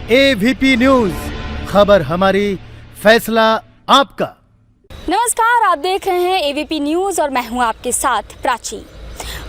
AVP news, खबर हमारी, फैसला आपका। नमस्कार, आप देख रहे हैं एवीपी न्यूज और मैं हूं आपके साथ प्राची।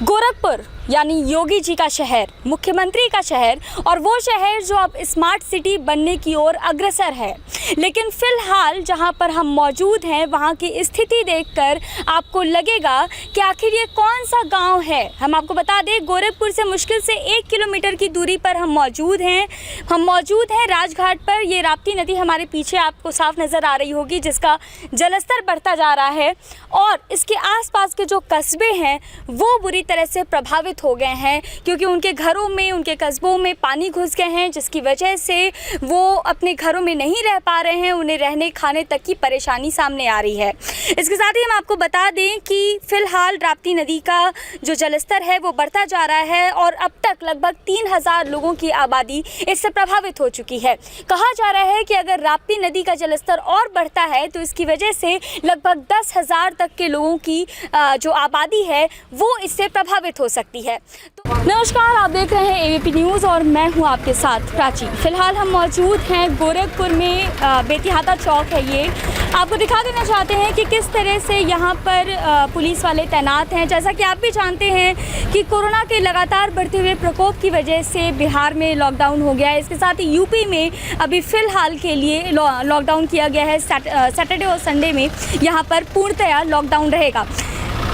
गोरखपुर यानी योगी जी का शहर, मुख्यमंत्री का शहर और वो शहर जो अब स्मार्ट सिटी बनने की ओर अग्रसर है। लेकिन फिलहाल जहां पर हम मौजूद हैं वहां की स्थिति देखकर आपको लगेगा कि आखिर ये कौन सा गांव है। हम आपको बता दें, गोरखपुर से मुश्किल से 1 किलोमीटर की दूरी पर हम मौजूद हैं। राजघाट पर। ये राप्ती नदी हमारे पीछे आपको साफ नज़र आ रही होगी, जिसका जलस्तर बढ़ता जा रहा है और इसके आसपास के जो कस्बे हैं वो बुरी तरह से प्रभावित हो गए हैं, क्योंकि उनके घरों में, उनके कस्बों में पानी घुस गए हैं, जिसकी वजह से वो अपने घरों में नहीं रह पा रहे हैं। उन्हें रहने खाने तक की परेशानी सामने आ रही है। इसके साथ ही हम आपको बता दें कि फिलहाल राप्ती नदी का जो जलस्तर है वो बढ़ता जा रहा है और अब तक लगभग 3000 लोगों की आबादी इससे प्रभावित हो चुकी है। कहा जा रहा है कि अगर राप्ती नदी का जलस्तर और बढ़ता है तो इसकी वजह से लगभग 10,000 तक के लोगों की जो आबादी है वो इससे प्रभावित हो सकती है। तो नमस्कार, आप देख रहे हैं एवीपी न्यूज़ और मैं हूं आपके साथ प्राची। फिलहाल हम मौजूद हैं गोरखपुर में, बेतिहाता चौक है ये। आपको दिखा देना चाहते हैं कि किस तरह से यहाँ पर पुलिस वाले तैनात हैं। जैसा कि आप भी जानते हैं कि कोरोना के लगातार बढ़ते हुए प्रकोप की वजह से बिहार में लॉकडाउन हो गया है। इसके साथ ही यूपी में अभी फ़िलहाल के लिए लॉकडाउन किया गया है। सैटरडे और संडे में यहाँ पर पूर्णतया लॉकडाउन रहेगा।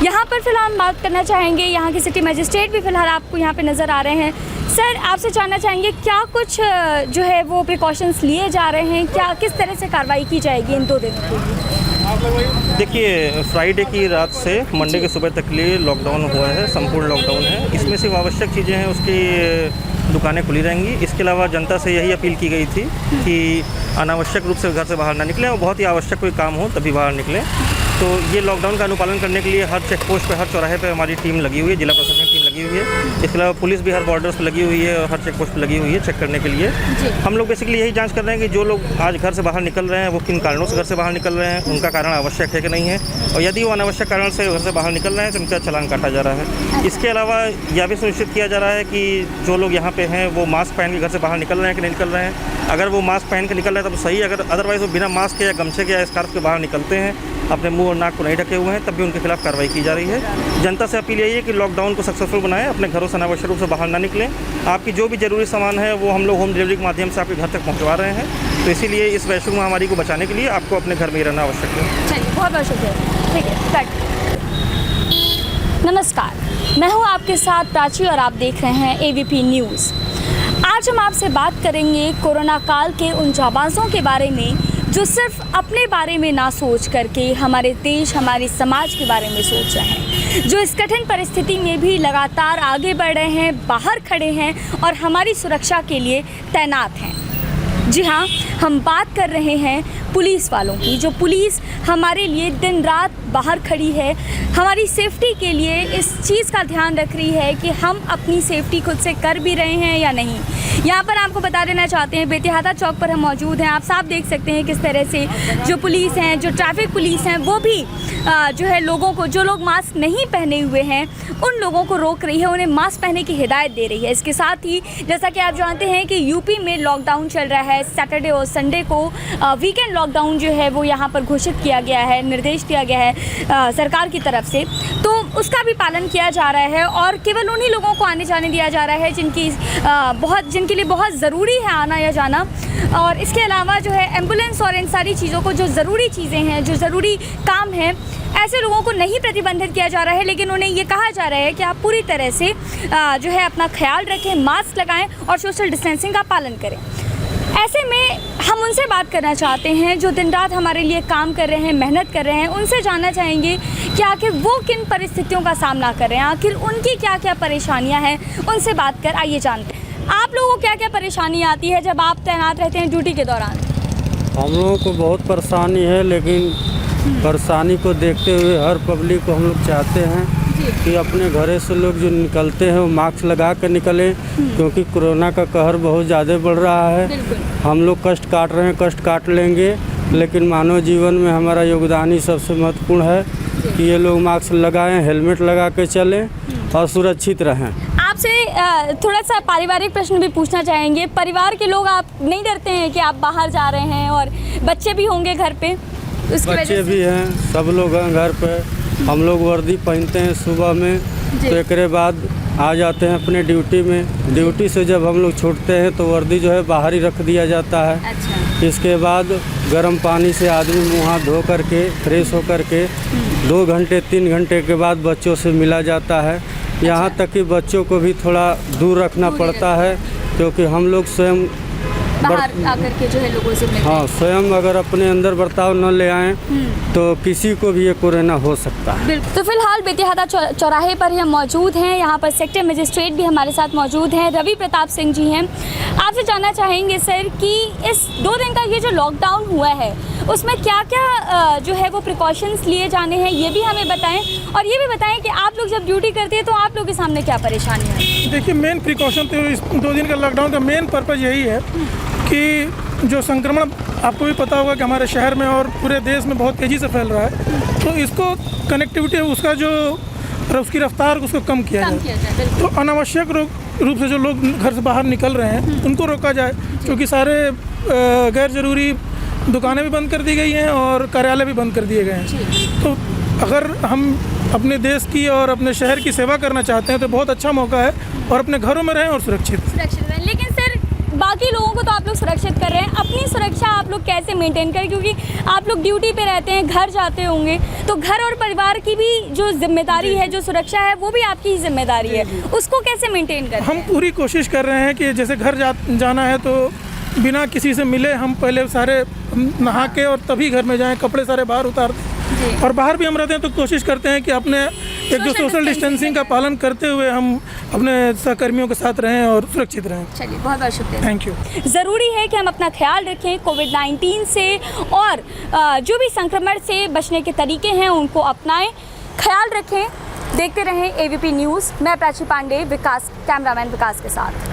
यहाँ पर फिलहाल बात करना चाहेंगे, यहाँ के सिटी मजिस्ट्रेट भी फिलहाल आपको यहाँ पे नज़र आ रहे हैं। सर, आपसे जानना चाहेंगे क्या कुछ जो है वो प्रिकॉशंस लिए जा रहे हैं, क्या किस तरह से कार्रवाई की जाएगी इन 2 दिनों के लिए? देखिए, फ्राइडे की रात से मंडे के सुबह तक के लिए लॉकडाउन हुआ है, संपूर्ण लॉकडाउन है। इसमें सिर्फ आवश्यक चीज़ें हैं उसकी दुकानें खुली रहेंगी। इसके अलावा जनता से यही अपील की गई थी कि अनावश्यक रूप से घर से बाहर ना निकलें और बहुत ही आवश्यक कोई काम हो तभी बाहर निकलें। तो ये लॉकडाउन का अनुपालन करने के लिए हर चेक पोस्ट पर, हर चौराहे पर हमारी टीम लगी हुई है, जिला प्रशासन टीम लगी हुई है। इसके अलावा पुलिस भी हर बॉर्डर्स पर लगी हुई है और हर चेक पोस्ट पर लगी हुई है चेक करने के लिए। हम लोग बेसिकली यही जांच कर रहे हैं कि जो लोग आज घर से बाहर निकल रहे हैं वो किन कारणों से घर से बाहर निकल रहे हैं, उनका कारण आवश्यक है कि नहीं है, और यदि वो अनावश्यक कारण से घर से बाहर निकल रहे हैं तो उनका चालान काटा जा रहा है। इसके अलावा यह भी सुनिश्चित किया जा रहा है कि जो लोग यहाँ पे हैं वो मास्क पहन के घर से बाहर निकल रहे हैं कि नहीं निकल रहे हैं। अगर वो मास्क पहन के निकल रहे हैं तब सही, अगर अदरवाइज़ वो बिना मास्क के या गमछे के या स्कार्फ के बाहर निकलते हैं, अपने मुंह और नाक को नहीं ढके हुए हैं, तब भी उनके खिलाफ कार्रवाई की जा रही है। जनता से अपील यही है कि लॉकडाउन को सक्सेसफुल बनाएं, अपने घरों से अनावश्यक रूप से बाहर ना निकलें। आपकी जो भी ज़रूरी सामान है वो हम लोग होम डिलीवरी के माध्यम से आपके घर तक पहुंचवा रहे हैं। तो इसीलिए इस वैश्विक महामारी को बचाने के लिए आपको अपने घर में ही रहना आवश्यक है। चलिए, बहुत बहुत शुक्रिया। ठीक है, नमस्कार, मैं हूँ आपके साथ प्राची और आप देख रहे हैं एवीपी न्यूज़। आज हम आपसे बात करेंगे कोरोना काल के उन जाबाजों के बारे में जो सिर्फ अपने बारे में ना सोच करके हमारे देश, हमारे समाज के बारे में सोच रहे हैं, जो इस कठिन परिस्थिति में भी लगातार आगे बढ़ रहे हैं, बाहर खड़े हैं और हमारी सुरक्षा के लिए तैनात हैं। जी हाँ, हम बात कर रहे हैं पुलिस वालों की, जो पुलिस हमारे लिए दिन रात बाहर खड़ी है, हमारी सेफ्टी के लिए इस चीज़ का ध्यान रख रही है कि हम अपनी सेफ्टी खुद से कर भी रहे हैं या नहीं। यहाँ पर आपको बता देना चाहते हैं, बेतिहाता चौक पर हम मौजूद हैं। आप साफ देख सकते हैं किस तरह से जो पुलिस हैं, जो ट्रैफिक पुलिस हैं, वो भी जो है लोगों को, जो लोग मास्क नहीं पहने हुए हैं उन लोगों को रोक रही है, उन्हें मास्क पहनने की हिदायत दे रही है। इसके साथ ही जैसा कि आप जानते हैं कि यूपी में लॉकडाउन चल रहा है। सैटरडे और संडे को वीकेंड लॉकडाउन जो है वो यहाँ पर घोषित किया गया है, निर्देश दिया गया है सरकार की तरफ से, तो उसका भी पालन किया जा रहा है और केवल उन्हीं लोगों को आने जाने दिया जा रहा है जिनके लिए बहुत ज़रूरी है आना या जाना। और इसके अलावा जो है एम्बुलेंस और इन सारी चीज़ों को, जो ज़रूरी चीज़ें हैं, जो ज़रूरी काम हैं, ऐसे लोगों को नहीं प्रतिबंधित किया जा रहा है, लेकिन उन्हें ये कहा जा रहा है कि आप पूरी तरह से जो है अपना ख्याल रखें, मास्क लगाएं और सोशल डिस्टेंसिंग का पालन करें। ऐसे में हम उनसे बात करना चाहते हैं जो दिन रात हमारे लिए काम कर रहे हैं, मेहनत कर रहे हैं। उनसे जानना चाहेंगे कि आखिर वो किन परिस्थितियों का सामना कर रहे हैं, आखिर उनकी क्या क्या परेशानियां हैं। उनसे बात कर आइए जानते हैं। आप लोगों को क्या क्या परेशानी आती है जब आप तैनात रहते हैं ड्यूटी के दौरान? हम लोगों को बहुत परेशानी है, लेकिन परेशानी को देखते हुए हर पब्लिक को हम लोग चाहते हैं कि अपने घरे से लोग जो निकलते हैं वो मास्क लगा कर निकलें, क्योंकि कोरोना का कहर बहुत ज़्यादा बढ़ रहा है। हम लोग कष्ट काट रहे हैं, कष्ट काट लेंगे, लेकिन मानव जीवन में हमारा योगदान ही सबसे महत्वपूर्ण है कि ये लोग मास्क लगाएं, हेलमेट लगा के चलें और सुरक्षित रहें। आपसे थोड़ा सा पारिवारिक प्रश्न भी पूछना चाहेंगे। परिवार के लोग आप नहीं डरते हैं कि आप बाहर जा रहे हैं और बच्चे भी होंगे घर पे, उसकी वजह बच्चे से? भी हैं, सब लोग हैं घर पे। हम लोग वर्दी पहनते हैं सुबह में, तो एक बाद आ जाते हैं अपने ड्यूटी में। ड्यूटी से जब हम लोग छूटते हैं तो वर्दी जो है बाहर ही रख दिया जाता है। अच्छा। इसके बाद गर्म पानी से आदमी मुँह हाथ धो करके फ्रेश हो करके 2 घंटे 3 घंटे के बाद बच्चों से मिला जाता है। यहाँ तक कि बच्चों को भी थोड़ा दूर रखना पड़ता है, क्योंकि हम लोग स्वयं बाहर आकर के जो है लोगों से मिलते हाँ हैं। स्वयं अगर अपने अंदर बर्ताव न ले आएँ तो किसी को भी ये कोरोना हो सकता है। बिल्कुल। तो फिलहाल बेतिहादा चौराहे पर हम मौजूद हैं। यहाँ पर सेक्टर मजिस्ट्रेट भी हमारे साथ मौजूद हैं, रवि प्रताप सिंह जी हैं। आपसे जानना चाहेंगे सर कि इस 2 दिन का ये जो लॉकडाउन हुआ है उसमें क्या क्या जो है वो प्रिकॉशंस लिए जाने हैं, ये भी हमें बताएं। और ये भी बताएं कि आप लोग जब ड्यूटी करते हैं तो आप लोग के सामने क्या परेशानी है? देखिए, मेन प्रिकॉशन तो इस 2 दिन का लॉकडाउन का मेन पर्पज़ यही है कि जो संक्रमण आपको भी पता होगा कि हमारे शहर में और पूरे देश में बहुत तेज़ी से फैल रहा है, तो इसको कनेक्टिविटी उसका जो उसकी रफ्तार उसको कम किया जाए। तो अनावश्यक रूप से जो लोग घर से बाहर निकल रहे हैं उनको रोका जाए, क्योंकि सारे गैर ज़रूरी दुकानें भी बंद कर दी गई हैं और कार्यालय भी बंद कर दिए गए हैं। तो अगर हम अपने देश की और अपने शहर की सेवा करना चाहते हैं तो बहुत अच्छा मौका है, और अपने घरों में रहें और सुरक्षित रहें। लेकिन सर बाकी लोगों को तो आप लोग सुरक्षित कर रहे हैं, अपनी सुरक्षा आप लोग कैसे मेंटेन करें? क्योंकि आप लोग ड्यूटी पे रहते हैं, घर जाते होंगे, तो घर और परिवार की भी जो जिम्मेदारी है, जो सुरक्षा है, वो भी आपकी ही जिम्मेदारी है, उसको कैसे मेंटेन करें? हम पूरी कोशिश कर रहे हैं कि जैसे घर जाना है तो बिना किसी से मिले हम पहले सारे नहा के और तभी घर में जाएं, कपड़े सारे बाहर उतार दें। और बाहर भी हम रहते हैं तो कोशिश करते हैं कि अपने एक जो सोशल डिस्टेंसिंग का पालन करते हुए हम अपने सहकर्मियों के साथ रहें और सुरक्षित रहें। चलिए, बहुत बहुत शुक्रिया। Thank you. ज़रूरी है कि हम अपना ख्याल रखें कोविड-19 से, और जो भी संक्रमण से बचने के तरीके हैं उनको अपनाएं, ख्याल रखें। देखते रहें AVP न्यूज़। मैं प्राची पांडे, कैमरामैन विकास के साथ।